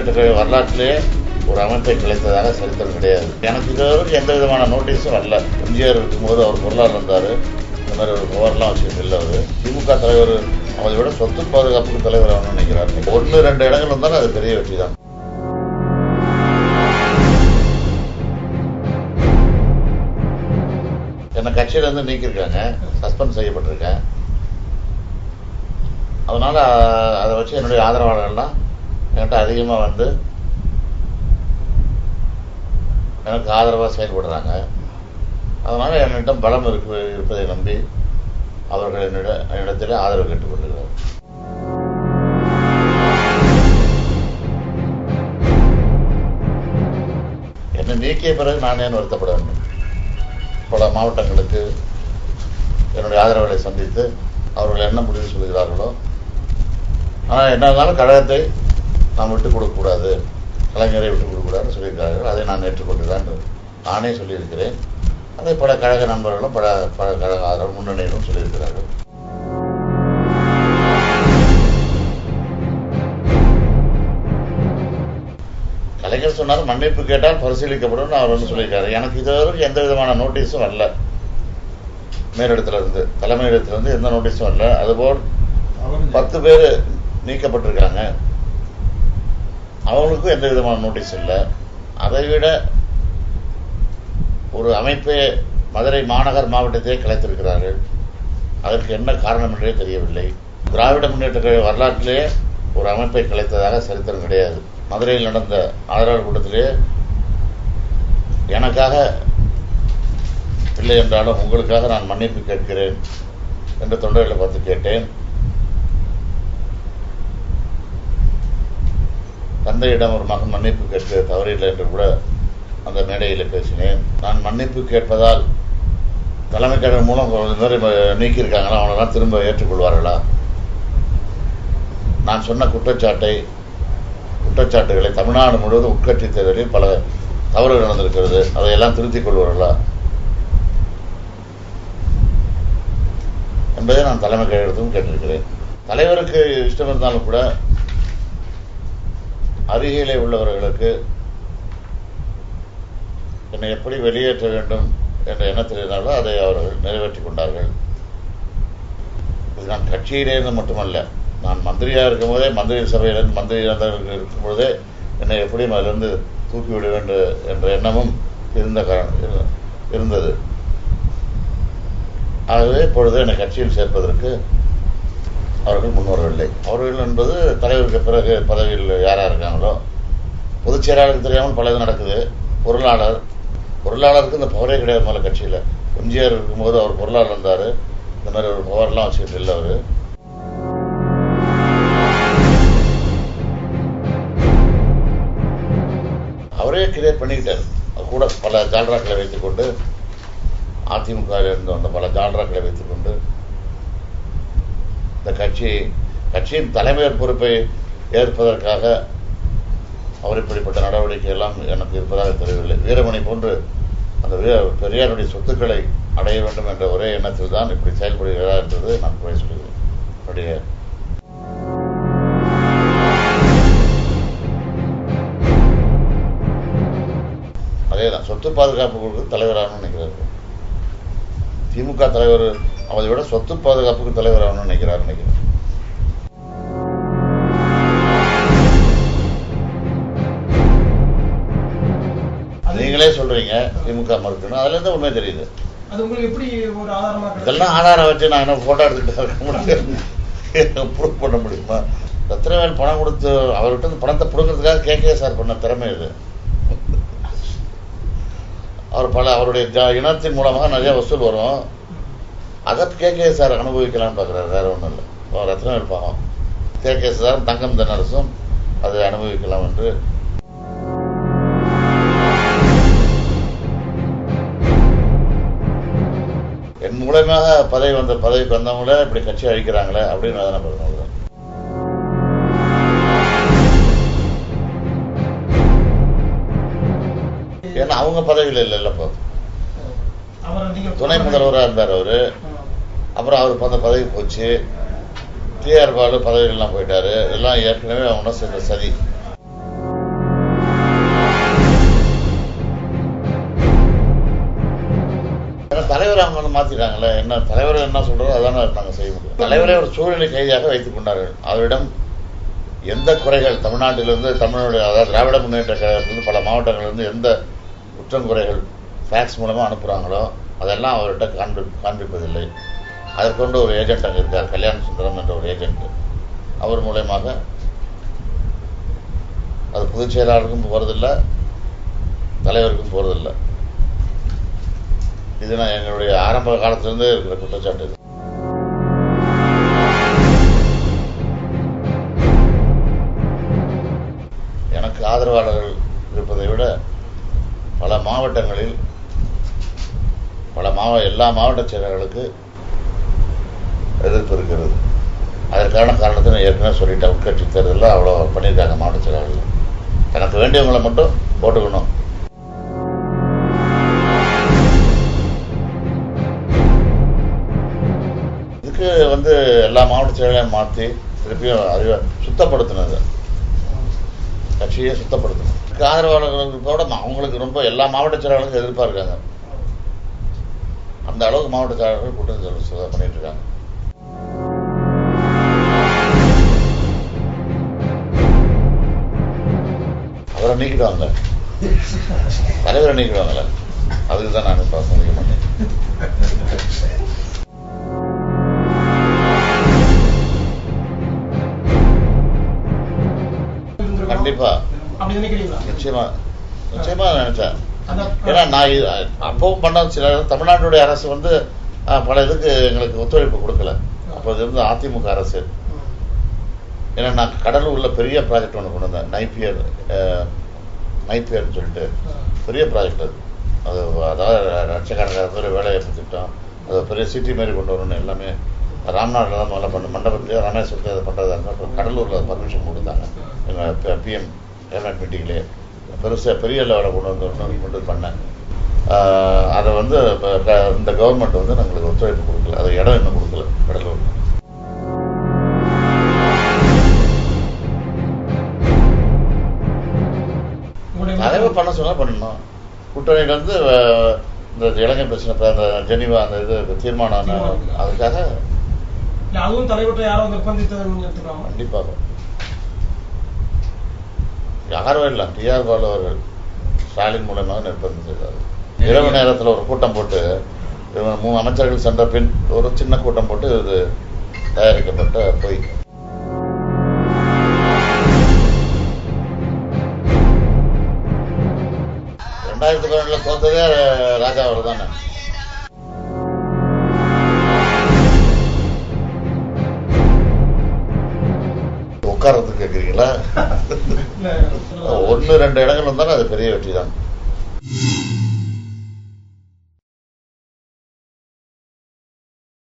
முன்னேற்ற கழக வரலாற்றிலேயே ஒரு அமைப்பை கிளைத்ததாக சரித்திரம் கிடையாது. எனக்கு இதுவரைக்கும் எந்த விதமான நோட்டீஸும் வரல. எம்ஜிஆர் இருக்கும்போது அவர் பொருளாளர் இருந்தார், இந்த மாதிரி ஒரு பவர்லாம் வச்சுட்டு இல்லை. அவர் திமுக தலைவர் அதை விட சொத்து பாதுகாப்புக்கு தலைவர் ஆகணும்னு நினைக்கிறார். 1-2 இடங்கள் இருந்தாலும் அது பெரிய வெற்றி தான். என்னை கட்சியிலேருந்து நீக்கியிருக்காங்க, சஸ்பெண்ட் செய்யப்பட்டிருக்கேன். அதனால் அதை வச்சு என்னுடைய ஆதரவாளர்கள்லாம் என்கிட்ட அதிகமாக வந்து எனக்கு ஆதரவாக செயல்படுறாங்க. அதனால் என்னிடம் பலம் இருப்பதை நம்பி அவர்கள் என்னிடத்திலே ஆதரவு கேட்டுக்கொள்கிறார். என்னை நீக்கிய பிறகு நான் ஏன் வருத்தப்பட வேண்டும்? பல மாவட்டங்களுக்கு என்னுடைய ஆதரவுகளை சந்தித்து அவர்கள் என்ன முடிவு சொல்கிறார்களோ, ஆனால் என்ன இருந்தாலும் கழகத்தை நாம் விட்டுக் கொடுக்கக்கூடாது, கலைஞரை விட்டுக் கொடுக்கக்கூடாதுன்னு சொல்லியிருக்கிறார்கள். அதை நான் ஏற்றுக்கொண்டுதான் நானே சொல்லியிருக்கிறேன். அதை பல கழக நண்பர்களும் பல கழக ஆதரவு முன்னணியிலும் சொல்லியிருக்கிறார்கள். கலைஞர் சொன்னார் மன்னிப்பு கேட்டால் பரிசீலிக்கப்படும் அவர் வந்து சொல்லியிருக்காரு. எனக்கு இதுவரைக்கும் எந்த விதமான நோட்டீஸும் வரல. மேலிடத்திலிருந்து தலைமையிடத்திலிருந்து எந்த நோட்டீஸும் வரல. அதுபோல் 10 பேர் நீக்கப்பட்டிருக்காங்க, அவங்களுக்கும் எந்த விதமான நோட்டீஸ் இல்லை. அதைவிட ஒரு அமைப்பே மதுரை மாநகர் மாவட்டத்தையே கலைத்திருக்கிறார்கள். அதற்கு என்ன காரணம் என்றே தெரியவில்லை. திராவிட முன்னேற்ற கழக வரலாற்றிலேயே ஒரு அமைப்பை கலைத்ததாக சரித்திரம் கிடையாது. மதுரையில் நடந்த ஆதரவாளர் கூட்டத்திலேயே எனக்காக இல்லை என்றாலும் உங்களுக்காக நான் மன்னிப்பு கேட்கிறேன் என்று தொண்டர்களை பார்த்து கேட்டேன். தந்தையிடம் ஒரு மகன் மன்னிப்பு கேட்க தவறில்லை என்று கூட அந்த மேடையில் பேசினேன். நான் மன்னிப்பு கேட்பதால் தலைமை கழகம் மூலம் நீக்கியிருக்காங்களா, அவனெல்லாம் திரும்ப ஏற்றுக்கொள்வார்களா? நான் சொன்ன குற்றச்சாட்டுகளை தமிழ்நாடு முழுவதும் உட்கட்சி தேர்தலில் பல தவறுகள் நடந்திருக்கிறது, அதையெல்லாம் திருத்திக் கொள்வார்களா என்பதை நான் தலைமை கழகத்துக்கும் கேட்டிருக்கிறேன். தலைவருக்கு இஷ்டம் இருந்தாலும் கூட அருகிலே உள்ளவர்களுக்கு என்னை எப்படி வெளியேற்ற வேண்டும் என்ற எண்ணத்தில் இருந்தாலும் அதை அவர்கள் நிறைவேற்றிக் கொண்டார்கள். இது நான் கட்சியிலிருந்து மட்டுமல்ல, நான் மந்திரியாக இருக்கும்போதே, மந்திரி சபையிலிருந்து மந்திரி இருக்கும்போதே என்னை எப்படியும் அதிலிருந்து தூக்கிவிட வேண்டும் என்ற எண்ணமும் இருந்தது. ஆகவே இப்பொழுது என்னை கட்சியில் சேர்ப்பதற்கு அவர்கள் முன்வரவில்லை. அவர்கள் என்பது தலைவருக்கு பிறகு பதவியில் யாராக இருக்காங்களோ, பொதுச் செயலாளருக்கு தெரியாமல் பல இது நடக்குது. பொருளாளருக்கு இந்த பவரே கிடையாது. முதல்ல கட்சியில் எம்ஜிஆர் இருக்கும்போது அவர் பொருளாளர் இருந்தார், இந்த மாதிரி ஒரு பவர்லாம் வச்சுக்கிட்டு இல்லை. அவரே கிரியேட் பண்ணிக்கிட்டார். கூட பல ஜால்ராக்களை வைத்துக்கொண்டு, அதிமுகவில் இருந்து வந்த பல ஜால்ராக்களை வைத்துக்கொண்டு இந்த கட்சியின் தலைமையர் பொறுப்பை ஏற்பதற்காக அவர் இப்படிப்பட்ட நடவடிக்கை எல்லாம் எனக்கு இருப்பதாக தெரியவில்லை. வீரமணி போன்று அந்த பெரியாருடைய சொத்துக்களை அடைய வேண்டும் என்ற ஒரே எண்ணத்தில் தான் இப்படி செயல்படுகிறதா என்றது நான் குறை சொல்கிறேன். என்னுடைய அதேதான் சொத்து பாதுகாப்பு கொடுக்க தலைவராகணும்னு நினைக்கிறார்கள். திமுக தலைவர் அதை விட சொத்து பாதுகாப்புக்கு தலைவராகணும்னு நினைக்கிறேன். நீங்களே சொல்றீங்க திமுக மறுக்கணும், அதுல இருந்து உண்மை தெரியுது. இதெல்லாம் ஆதாரம் வச்சு நான் என்ன போட்டோ எடுத்துக்கிட்டு இருக்க முடியும், ப்ரூவ் பண்ண முடியுமா? ரத்னவேல் பணம் கொடுத்து அவர்கிட்ட பணத்தை பிடுங்கிறதுக்காக கேகேஎஸ்ஆர் பண்ண திறமை இது. அவர் அவருடைய இனத்தின் மூலமாக நிறைய வசூல் வரும், அதை கேகேஎஸ்ஆர் அனுபவிக்கலாம்னு பார்க்குறாரு, வேற ஒன்றும் இல்லை. ரத்னவேல் பாவம், கேகேஎஸ்ஆர் தங்கம் தென்னரசும் அதை அனுபவிக்கலாம் என்று. என் மூலமாக பதவிக்கு வந்தவங்கள இப்படி கட்சி அழிக்கிறாங்களே அப்படின்னு வேதனை படுறவங்க. ஏன்னா அவங்க பதவியில் இல்லைல்லப்போ, துணை முதல்வராக இருந்தார் அவரு. அப்புறம் அவர் அந்த பதவி போச்சு. டிஆர் பாலு பதவிகள்லாம் போயிட்டாரு. எல்லாம் ஏற்கனவே அவங்க சேர்ந்த சதி. தலைவரை அவங்க வந்து மாத்திட்டாங்கல்ல. என்ன தலைவர் என்ன சொல்றதோ அதான நாங்கள் செய்ய முடியும். தலைவரை ஒரு சூழ்நிலை கைதியாக வைத்துக் கொண்டார்கள். அவரிடம் எந்த குறைகள் தமிழ்நாட்டிலிருந்து தமிழுடைய அதாவது திராவிட முன்னேற்ற கழகத்திலிருந்து பல மாவட்டங்களிலிருந்து எந்த குற்றம் குறைகள் ஃபேக்ஸ் மூலமாக அனுப்புகிறாங்களோ அதெல்லாம் அவர்கிட்ட காண்பிப்பதில்லை. அதற்கொண்டு ஒரு ஏஜென்ட் அங்கே இருக்கார், கல்யாண சுந்தரம் என்ற ஒரு ஏஜென்ட். அவர் மூலயமாக அது பொதுச் செயலாளருக்கும் போகிறதில்லை, தலைவருக்கும் போகிறதில்லை. இது நான் எங்களுடைய ஆரம்ப காலத்திலிருந்தே இருக்கிற குற்றச்சாட்டு. எனக்கு ஆதரவாளர்கள் இருப்பதை விட பல மாவட்டங்களில் எல்லா மாவட்ட செயலர்களுக்கு எதிர்ப்பு இருக்கிறது. அதற்கான காரணத்தை நான் ஏற்கனவே சொல்லிட்டேன். உட்கட்சி தேர்தலில் அவ்வளோ பண்ணியிருக்காங்க மாவட்ட செயலாளர்கள். தனக்கு வேண்டியவங்களை மட்டும் போட்டுக்கணும். இதுக்கு வந்து எல்லா மாவட்ட செயலாளரையும் மாற்றி திருப்பியும் சுத்தப்படுத்தினது, கட்சியை சுத்தப்படுத்தணும். ஆதரவாளர்களோட அவங்களுக்கு ரொம்ப எல்லா மாவட்ட செயலாளர்களுக்கும் எதிர்ப்பாக இருக்காங்க. அந்த அளவுக்கு மாவட்ட செயலாளர்கள் குற்றம் பண்ணிட்டு இருக்காங்க. அவரை நீக்கிடுவாங்க, தலைவரை நீக்கிடுவாங்கல்ல, அதுக்கு தான் நான் இப்போ சந்திக்க மாட்டேன். கண்டிப்பா நிச்சயமா நினைச்சேன். ஏன்னா நான் அப்பவும் பண்ண சில தமிழ்நாட்டுடைய அரசு வந்து பல இதுக்கு எங்களுக்கு ஒத்துழைப்பு கொடுக்கல. அப்போ இது வந்து அதிமுக அரசு. ஏன்னா நான் கடலூர்ல பெரிய ப்ராஜெக்ட் ஒன்று கொண்டு வந்தேன், நைப்பியர்னு சொல்லிட்டு பெரிய ப்ராஜெக்ட். அது அதாவது லட்சக்கணக்கான பேர் வேலைவாய்ப்பு திட்டம், அது பெரிய சிட்டி மாரி கொண்டு வரணும்னு எல்லாமே ராம்நாட்டில் தான் முதல்ல பண்ண மண்டபத்திலேயே ராமேஸ்வரத்தில் அதை பண்ணுறதா இருந்தால் அப்புறம் கடலூரில் பர்மிஷன் கொடுத்தாங்க. எங்கள் பிஎம் கேபினட் மீட்டிங்லேயே பெரிய லெவலில் கொண்டு பண்ணேன். அதை வந்து இந்த கவர்மெண்ட் வந்து எங்களுக்கு ஒத்துழைப்பு கொடுக்கல, அது இடம் இன்னும் கொடுக்கல கடலூர். தலைவர் பண்ண சொன்னா பண்ணணும். கூட்டணியில இருந்து இந்த இலங்கை பிரச்சனை, அந்த ஜெனிவா அந்த இது தீர்மானம், அதுக்காக அதுவும் தலைவர்கிட்ட யாரும் நிர்பந்தித்து கண்டிப்பாக யாரும் இல்லை. டிஆர் பாலு அவர்கள் ஸ்டாலின் மூலமாக நிர்பந்தம் செய்தார். இரவு நேரத்தில் ஒரு கூட்டம் போட்டு 3 அமைச்சர்கள் சென்ற பின் ஒரு சின்ன கூட்டம் போட்டு இது தயாரிக்கப்பட்ட பொய். தோத்ததே ராஜா அவர் தானே. உட்காரத்துக்கு கேட்குறீங்களா? 1-2 இடங்கள் வந்தாலும் அது பெரிய வெற்றி தான்.